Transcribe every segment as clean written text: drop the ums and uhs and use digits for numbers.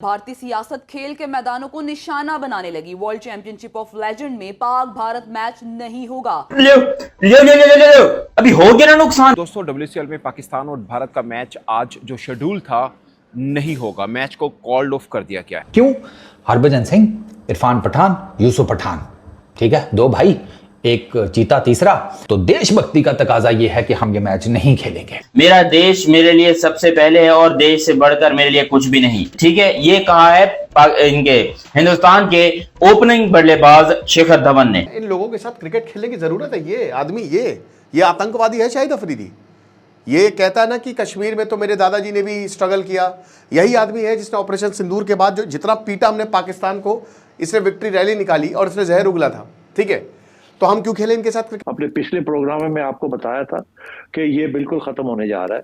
भारतीय सियासत खेल के मैदानों को निशाना बनाने लगी। वर्ल्ड चैंपियनशिप ऑफ लेजेंड में पाक भारत मैच नहीं होगा। ले ले ले ले ले ले अभी हो गया ना नुकसान। दोस्तों, WCL में पाकिस्तान और भारत का मैच आज जो शेड्यूल था नहीं होगा। मैच को कॉल्ड ऑफ कर दिया गया है। क्यों? हरभजन सिंह, इरफान पठान, यूसुफ पठान, ठीक है, दो भाई, एक चीता तीसरा। तो देशभक्ति का तकाजा ये है कि हम ये मैच नहीं खेलेंगे। मेरा देश मेरे लिए सबसे पहले है और देश से बढ़कर मेरे लिए कुछ भी नहीं। ठीक है, ये कहा है इनके हिंदुस्तान के ओपनिंग बल्लेबाज शिखर धवन ने। इन लोगों के साथ क्रिकेट खेलने की जरूरत है। ये आदमी ये आतंकवादी है शाहिद अफरीदी। ये कहता है ना कि कश्मीर में तो मेरे दादाजी ने भी स्ट्रगल किया। यही आदमी है जिसने ऑपरेशन सिंदूर के बाद जो जितना पीटा हमने पाकिस्तान को, इसने विक्ट्री रैली निकाली और इसने जहर उगला था। ठीक है, तो हम क्यों खेलें इनके साथ क्रिकेट? अपने पिछले प्रोग्राम में मैं आपको बताया था कि ये बिल्कुल खत्म होने जा रहा है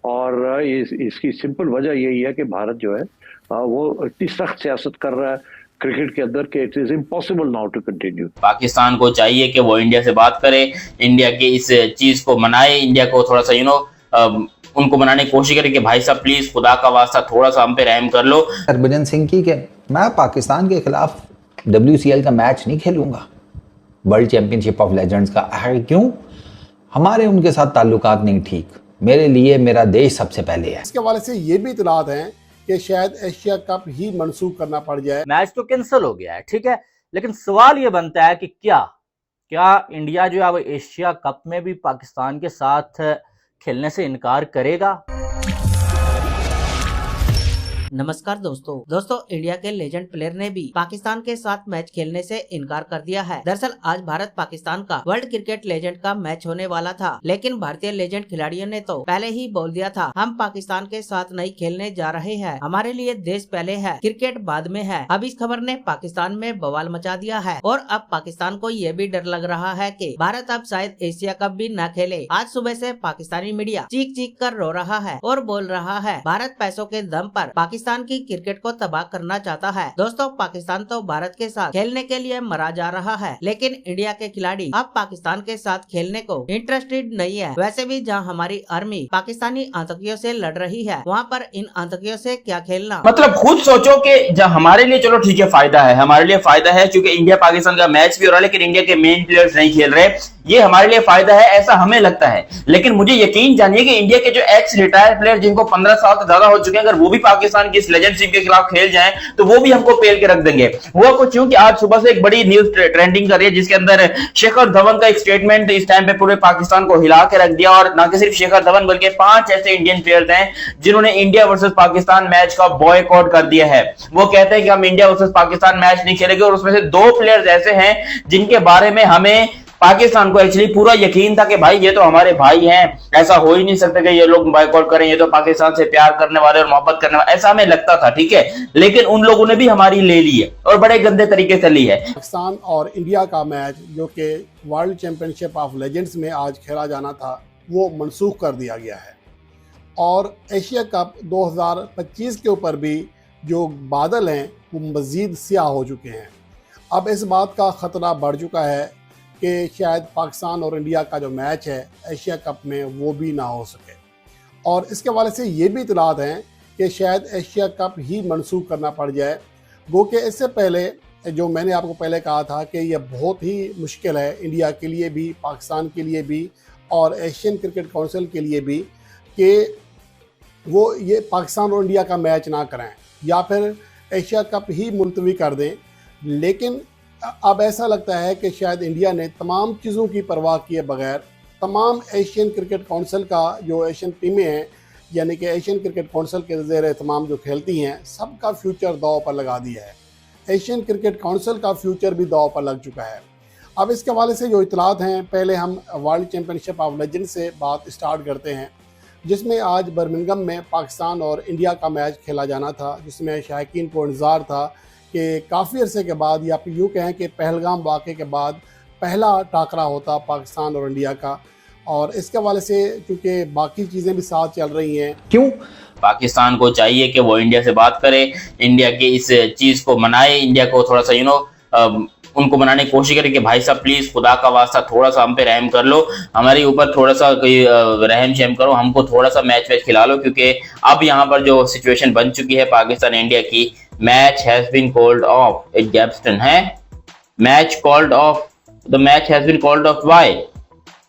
और इसकी सिंपल वजह यही है कि भारत जो है वो इतनी सख्त सियासत कर रहा है क्रिकेट के अंदर कि it is impossible now to continue. Pakistan को चाहिए कि वो इंडिया से बात करे, इंडिया के इस चीज को मनाए, इंडिया को थोड़ा सा उनको मनाने की कोशिश करे कि भाई साहब प्लीज खुदा का वास्ता थोड़ा सा हम पे रहम कर लो। हरभजन सिंह की कि मैं पाकिस्तान के खिलाफ WCL का मैच नहीं खेलूंगा, वर्ल्ड चैंपियनशिप ऑफ लेजेंड्स का। क्यों? हमारे उनके साथ ताल्लुकात नहीं ठीक। मेरे लिए मेरा देश सबसे पहले है। इसके हवाले से ये भी इतलात हैं कि शायद एशिया कप ही मनसूख करना पड़ जाए। मैच तो कैंसिल हो गया है, ठीक है, लेकिन सवाल ये बनता है कि क्या इंडिया जो है वो एशिया कप में भी पाकिस्तान के साथ खेलने से इनकार करेगा? नमस्कार दोस्तों, इंडिया के लेजेंड प्लेयर ने भी पाकिस्तान के साथ मैच खेलने से इनकार कर दिया है। दरअसल आज भारत पाकिस्तान का वर्ल्ड क्रिकेट लेजेंड का मैच होने वाला था, लेकिन भारतीय लेजेंड खिलाड़ियों ने तो पहले ही बोल दिया था हम पाकिस्तान के साथ नहीं खेलने जा रहे हैं, हमारे लिए देश पहले है, क्रिकेट बाद में है। अब इस खबर ने पाकिस्तान में बवाल मचा दिया है और अब पाकिस्तान को ये भी डर लग रहा है कि भारत अब शायद एशिया कप भी न खेले। आज सुबह से पाकिस्तानी मीडिया चीख चीख कर रो रहा है और बोल रहा है भारत पैसों के दम पर पाकिस्तान की क्रिकेट को तबाह करना चाहता है। दोस्तों, पाकिस्तान तो भारत के साथ खेलने के लिए मरा जा रहा है, लेकिन इंडिया के खिलाड़ी अब पाकिस्तान के साथ खेलने को इंटरेस्टेड नहीं है। वैसे भी जहां हमारी आर्मी पाकिस्तानी आतंकियों से लड़ रही है, वहां पर इन आतंकियों से क्या खेलना। मतलब खुद सोचो कि जब हमारे लिए चलो ठीक है फायदा है, हमारे लिए फायदा है क्योंकि इंडिया पाकिस्तान का मैच भी हो रहा है, लेकिन इंडिया के मेन प्लेयर्स नहीं खेल रहे, ये हमारे लिए फायदा है ऐसा हमें लगता है। लेकिन मुझे यकीन जानिए कि इंडिया के जो एक्स रिटायर्ड प्लेयर जिनको 15 साल से ज्यादा हो चुके हैं, अगर वो भी पाकिस्तान की इस लेजेंड टीम के खिलाफ खेल जाएं तो वो भी हमको पेल के रख देंगे। हुआ कुछ यूं कि आज सुबह से एक बड़ी न्यूज ट्रेंडिंग कर रही है जिसके अंदर शिखर धवन का एक स्टेटमेंट इस टाइम पे पूरे पाकिस्तान को हिला के रख दिया। और ना कि सिर्फ शिखर धवन बल्कि 5 ऐसे इंडियन प्लेयर्स हैं जिन्होंने इंडिया वर्सेस पाकिस्तान मैच का बॉयकॉट कर दिया है। वो कहते हैं कि हम इंडिया वर्सेस पाकिस्तान मैच नहीं खेलेंगे और उसमें से 2 प्लेयर्स ऐसे हैं जिनके बारे में हमें पाकिस्तान को एक्चुअली पूरा यकीन था कि भाई ये तो हमारे भाई हैं, ऐसा हो ही नहीं सकता कि ये लोग बॉयकॉट करें, ये तो पाकिस्तान से प्यार करने वाले और मोहब्बत करने वाले, ऐसा हमें लगता था। ठीक है, लेकिन उन लोगों ने भी हमारी ले ली है और बड़े गंदे तरीके से ली है। पाकिस्तान और इंडिया का मैच जो कि वर्ल्ड चैंपियनशिप ऑफ लेजेंड्स में आज खेला जाना था वो मनसूख कर दिया गया है। और एशिया कप 2025 के ऊपर भी जो बादल हैं वो मज़ीद स्याह हो चुके हैं। अब इस बात का ख़तरा बढ़ चुका है कि शायद पाकिस्तान और इंडिया का जो मैच है एशिया कप में वो भी ना हो सके। और इसके हवाले से ये भी इतलात हैं कि शायद एशिया कप ही मनसूख करना पड़ जाए। गो कि इससे पहले जो मैंने आपको पहले कहा था कि यह बहुत ही मुश्किल है इंडिया के लिए भी, पाकिस्तान के लिए भी और एशियन क्रिकेट काउंसिल के लिए भी कि वो ये पाकिस्तान और इंडिया का मैच ना कराएं या फिर एशिया कप ही मुलतवी कर दें। लेकिन अब ऐसा लगता है कि शायद इंडिया ने तमाम चीज़ों की परवाह किए बगैर तमाम एशियन क्रिकेट काउंसिल का जो एशियन टीमें हैं यानी कि एशियन क्रिकेट काउंसिल के ज़ेर एहतमाम जो खेलती हैं सबका फ्यूचर दाव पर लगा दिया है। एशियन क्रिकेट काउंसिल का फ्यूचर भी दाव पर लग चुका है। अब इसके हवाले से जो इतलात हैं, पहले हम वर्ल्ड चैंपियनशिप ऑफ लेजेंड से बात स्टार्ट करते हैं, जिसमें आज बर्मिंघम में पाकिस्तान और इंडिया का मैच खेला जाना था, जिसमें शायकीन को इंतज़ार था कि काफ़ी अरसे के बाद या फिर यूँ कहें कि पहलगाम वाक़े के बाद पहला टाकरा होता पाकिस्तान और इंडिया का। और इसके हवाले से क्योंकि बाकी चीज़ें भी साथ चल रही हैं। क्यों? पाकिस्तान को चाहिए कि वो इंडिया से बात करे, इंडिया की इस चीज़ को मनाए, इंडिया को थोड़ा सा उनको मनाने की कोशिश करें कि भाई साहब प्लीज खुदा का वास्ता थोड़ा सा हम पे रहम कर लो, हमारे ऊपर थोड़ा सा रहम शहम करो, हमको थोड़ा सा मैच वैच खिला लो, क्योंकि अब यहाँ पर जो सिचुएशन बन चुकी है पाकिस्तान इंडिया की, match has been called off at गैप्स्टन है, match called off, the match has been called off why?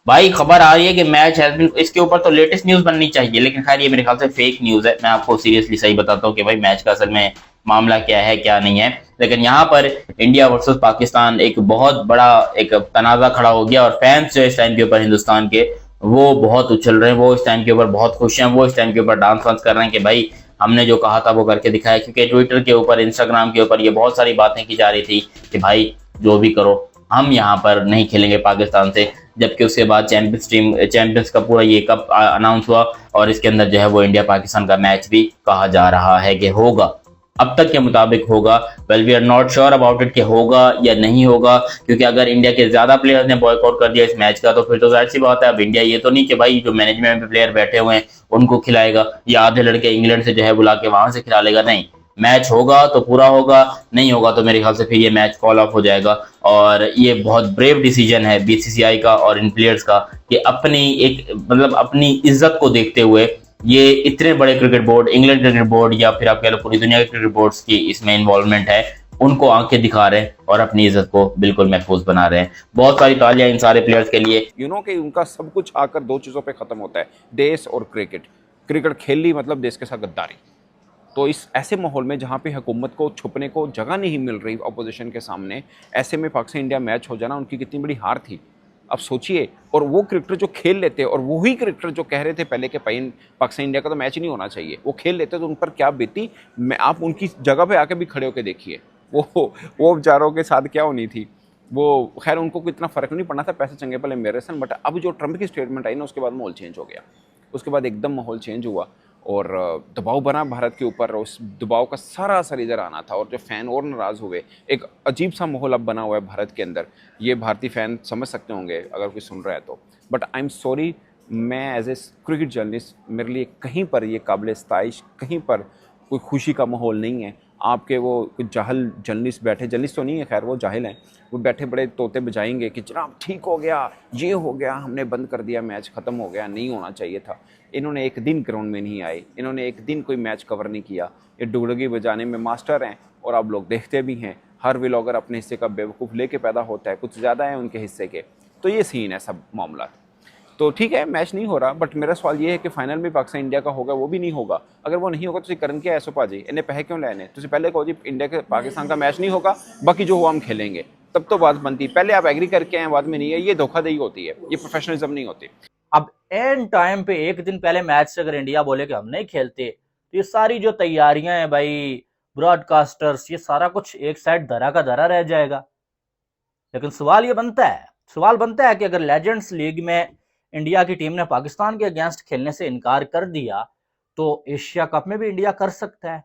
भाई खबर आ रही है कि मैच हैज बीन, इसके ऊपर तो लेटेस्ट न्यूज बननी चाहिए, लेकिन खैर ये मेरे ख्याल से फेक न्यूज है। मैं आपको सीरियसली सही बताता हूँ कि भाई मैच का असल में मामला क्या है क्या नहीं है। लेकिन यहाँ पर इंडिया वर्सेस पाकिस्तान एक बहुत बड़ा एक तनाजा खड़ा हो गया, और फैंस जो इस टाइम के ऊपर हिंदुस्तान के वो बहुत उछल रहे हैं, वो इस टाइम के ऊपर बहुत खुश हैं, वो इस टाइम के ऊपर डांस वांस कर रहे हैं कि भाई हमने जो कहा था वो करके दिखाया। क्योंकि ट्विटर के ऊपर, इंस्टाग्राम के ऊपर ये बहुत सारी बातें की जा रही थी कि भाई जो भी करो हम यहाँ पर नहीं खेलेंगे पाकिस्तान से, जबकि उसके बाद चैंपियंस का पूरा ये कप अनाउंस हुआ, और इसके अंदर जो है वो इंडिया पाकिस्तान का मैच भी कहा जा रहा है कि होगा, अब तक के मुताबिक होगा। Well we are not sure about it कि होगा या नहीं होगा, क्योंकि अगर इंडिया के ज्यादा प्लेयर्स ने बॉयकॉट कर दिया इस मैच का, तो फिर तो जाहिर सी बात है अब इंडिया ये तो नहीं कि भाई जो मैनेजमेंट में प्लेयर बैठे हुए हैं उनको खिलाएगा, या आधे लड़के इंग्लैंड से जो है बुला के वहां से खिला लेगा। नहीं, मैच होगा तो पूरा होगा, नहीं होगा तो मेरे ख्याल से फिर ये मैच कॉल ऑफ हो जाएगा। और ये बहुत ब्रेव डिसीजन है बीसीसीआई का और इन प्लेयर्स का कि अपनी एक मतलब अपनी इज्जत को देखते हुए ये इतने बड़े cricket board, England cricket board या फिर आप कह लो पूरी दुनिया के क्रिकेट बोर्ड्स की इसमें इन्वॉल्वमेंट है, उनको आंखें दिखा रहे हैं और अपनी इज्जत को बिल्कुल महफूज बना रहे हैं। बहुत सारी तालियां इन सारे प्लेयर्स के लिए। कि उनका सब कुछ आकर दो चीज़ों पे ख़त्म होता है, देश और क्रिकेट। क्रिकेट खेल ली मतलब देश के साथ गद्दारी। तो इस ऐसे माहौल में जहाँ पे हुकूमत को छुपने को जगह नहीं मिल रही अपोजिशन के सामने, ऐसे में पाकिस्तान इंडिया मैच हो जाना उनकी कितनी बड़ी हार थी। अब सोचिए, और वो क्रिकेटर जो खेल लेते, और वही क्रिकेटर जो कह रहे थे पहले के पाकिस्तान इंडिया का तो मैच नहीं होना चाहिए, वो खेल लेते तो उन पर क्या बीती। मैं आप उनकी जगह पे आके भी खड़े होकर देखिए वो बेचारों के साथ क्या होनी थी। वो खैर उनको इतना फ़र्क नहीं पड़ना था, पैसे चंगे भले मेरे सन। बट अब जो ट्रंप की स्टेटमेंट आई ना, उसके बाद माहौल चेंज हो गया। उसके बाद एकदम माहौल चेंज हुआ और दबाव बना भारत के ऊपर। उस दबाव का सारा असर इधर आना था, और जो फ़ैन और नाराज़ हुए। एक अजीब सा माहौल अब बना हुआ है भारत के अंदर। ये भारतीय फ़ैन समझ सकते होंगे अगर कोई सुन रहा है तो। बट आई एम सॉरी, मैं एज ए क्रिकेट जर्नलिस्ट, मेरे लिए कहीं पर ये काबिल सताइश, कहीं पर कोई खुशी का माहौल नहीं है। आपके वो कुछ जाहिल जर्नलिस्ट बैठे, जर्नलिस्ट तो नहीं है खैर, वो जाहिल हैं, वो बैठे बड़े तोते बजाएंगे कि जनाब ठीक हो गया, ये हो गया, हमने बंद कर दिया, मैच ख़त्म हो गया, नहीं होना चाहिए था। इन्होंने एक दिन ग्राउंड में नहीं आए, इन्होंने एक दिन कोई मैच कवर नहीं किया। ये डुगडगी बजाने में मास्टर हैं, और आप लोग देखते भी हैं, हर व्लॉगर अपने हिस्से का बेवकूफ़ लेके पैदा होता है, कुछ ज़्यादा है उनके हिस्से के। तो ये सीन है सब मामला। तो ठीक है, मैच नहीं हो रहा, बट मेरा सवाल ये है कि फाइनल में पाकिस्तान इंडिया का होगा, वो भी नहीं होगा। अगर वो नहीं होगा तो करन क्या ऐसो भाजी, इन्हें पैसे क्यों लेने? तो पहले कहो जी इंडिया के पाकिस्तान का मैच नहीं होगा, बाकी जो हुआ हम खेलेंगे, तब तो बात बनती। पहले आप एग्री करके आए, बाद में नहीं है, ये धोखाधड़ी होती है, ये प्रोफेशनलिज्म नहीं होती। अब एंड टाइम पे एक दिन पहले मैच से अगर इंडिया बोले कि हम नहीं खेलते, तो ये सारी जो तैयारियां हैं भाई, ब्रॉडकास्टर्स, ये सारा कुछ एक साइड धरा का धरा रह जाएगा। लेकिन सवाल बनता है कि अगर लेजेंड्स लीग में इंडिया की टीम ने पाकिस्तान के अगेंस्ट खेलने से इनकार कर दिया, तो एशिया कप में भी इंडिया कर सकता है।